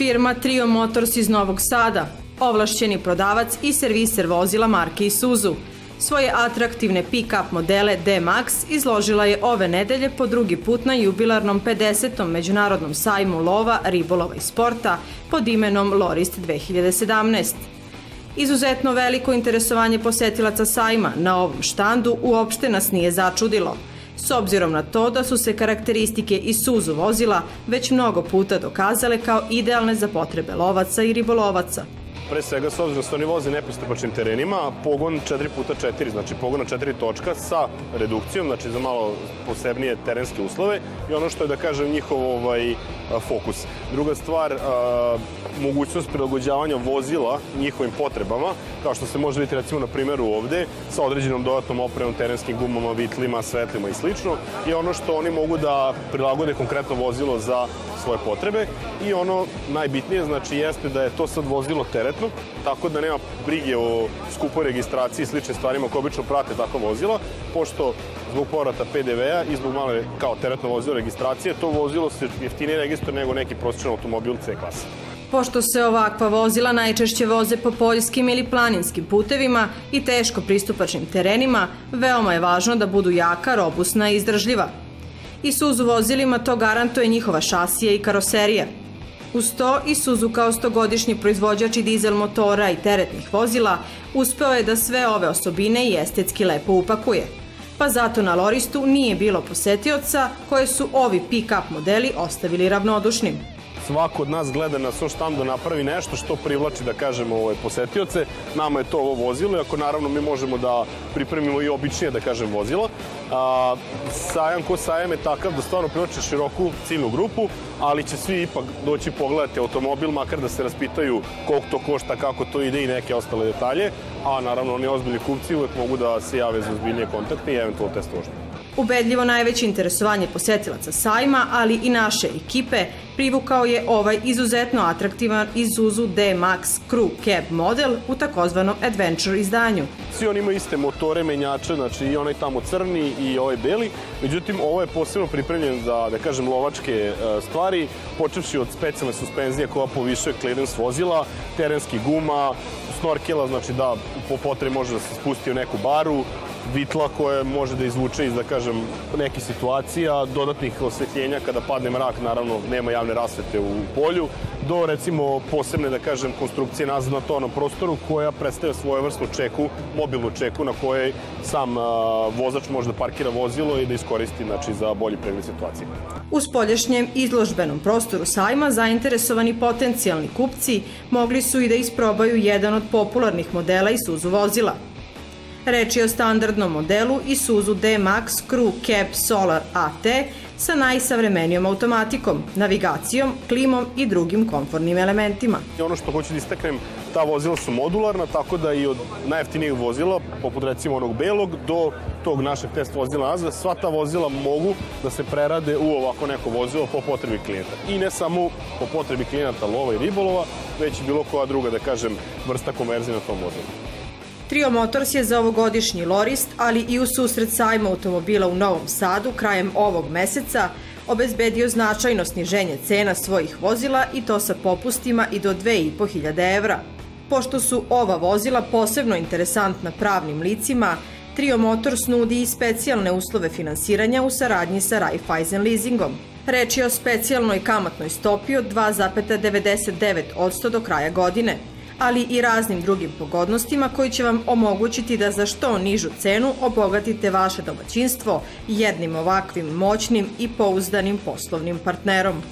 Firma Trio Motors iz Novog Sada, ovlašćeni prodavac i serviser vozila marke Isuzu. Svoje atraktivne pick-up modele D-Max izložila je ove nedelje po drugi put na jubilarnom 50. Međunarodnom sajmu lova, ribolova i sporta pod imenom Lorist 2017. Izuzetno veliko interesovanje posetilaca sajma na ovom štandu uopšte nas nije začudilo, s obzirom na to da su se karakteristike Isuzu vozila već mnogo puta dokazale kao idealne za potrebe lovaca i ribolovaca. Pre svega, s obzirom da se oni voze nepristupačnim terenima, pogon 4x4, znači pogon na 4 točka sa redukcijom, znači za malo posebnije terenske uslove i ono što je, da kažem, njihov fokus. Druga stvar, mogućnost prilagođavanja vozila njihovim potrebama, kao što se može vidjeti recimo na primjeru ovde, sa određenom dodatnom opremom, terenskim gumama, vitlima, svetlima i slično, i ono što oni mogu da prilagode konkretno vozilo za svoje potrebe. I ono najbitnije, znači, jeste da je to sad vozilo teretno, tako da nema brige o skupoj registraciji i sličnim stvarima koje obično prate takva vozila, pošto zbog povrata PDV-a i zbog male kao teretno vozilo registracije, to vozilo se jeftinije registruje nego neki prosječan automobil C klase. Pošto se ovakva vozila najčešće voze po poljskim ili planinskim putevima i teško pristupačnim terenima, veoma je važno da budu jaka, robusna i izdržljiva. Isuzu vozilima to garantuje njihova šasija i karoserija. Uz to, Isuzu kao 100-godišnji proizvođač i dizel motora i teretnih vozila uspeo je da sve ove osobine i estetski lepo upakuje. Pa zato na Loristu nije bilo posetioca koje su ovi pick-up modeli ostavili ravnodušnim. Svako od nas gleda na svom štandu napravi nešto što privlači, da kažemo, posetioce. Nama je to ovo vozilo, iako naravno mi možemo da pripremimo i običnije, da kažem, vozila. Sajam ko sajam je takav da stvarno privlači široku ciljnu grupu, ali će svi ipak doći pogledati automobil, makar da se raspitaju koliko to košta, kako to ide i neke ostale detalje. A naravno oni ozbiljni kupci uvek mogu da se jave za ozbiljnije kontakte i eventualno test vožnje. Ubedljivo najveće interesovanje posetilaca sajma, ali i naše ekipe, privukao je ovaj izuzetno atraktivan Isuzu D-Max Crew Cab model u takozvanom Adventure izdanju. Svi oni imaju iste motore, menjače, znači i onaj tamo crni i ovaj beli, međutim ovo je posebno pripremljen za, da kažem, lovačke stvari, počevši od specijalne suspenzije koja povišuje clearance vozila, terenskih guma, snorkela, znači da po potrebi može da se spusti u neku baru, vitla koje može da izvuče iz, da kažem, nekih situacija, dodatnih osvetljenja kada padne mrak, naravno nema javne rasvete u polju, do recimo posebne, da kažem, konstrukcije nazad na tonom prostoru koja predstavlja svojevrsnu čeku, mobilnu čeku na kojoj sam vozač može da parkira vozilo i da iskoristi, znači, za bolji pregled situacije. U spoljašnjem izložbenom prostoru sajma zainteresovani potencijalni kupci mogli su i da isprobaju jedan od popularnih modela Isuzu vozila. Reč je o standardnom modelu Isuzu D-Max Crew Cab Solar AT sa najsavremenijom automatikom, navigacijom, klimom i drugim komfortnim elementima. Ono što hoću da istaknem, ta vozila su modularna, tako da i od najjeftinijih vozila, poput recimo onog belog, do tog našeg test vozila nazad, sva ta vozila mogu da se prerade u ovako neko vozilo po potrebi klijenta. I ne samo po potrebi klijenata lova i ribolova, već i bilo koja druga, da kažem, vrsta konverzije na tom vozilu. Trio Motors je za ovogodišnji Lorist, ali i u susret sajma automobila u Novom Sadu krajem ovog meseca obezbedio značajno sniženje cena svojih vozila i to sa popustima i do 2.500 evra. Pošto su ova vozila posebno interesantna pravnim licima, Trio Motors nudi i specijalne uslove finansiranja u saradnji sa Raiffeisen leasingom. Reč je o specijalnoj kamatnoj stopi od 2,99% do kraja godine, ali i raznim drugim pogodnostima koji će vam omogućiti da za što nižu cenu obogatite vaše domaćinstvo jednim ovakvim moćnim i pouzdanim poslovnim partnerom.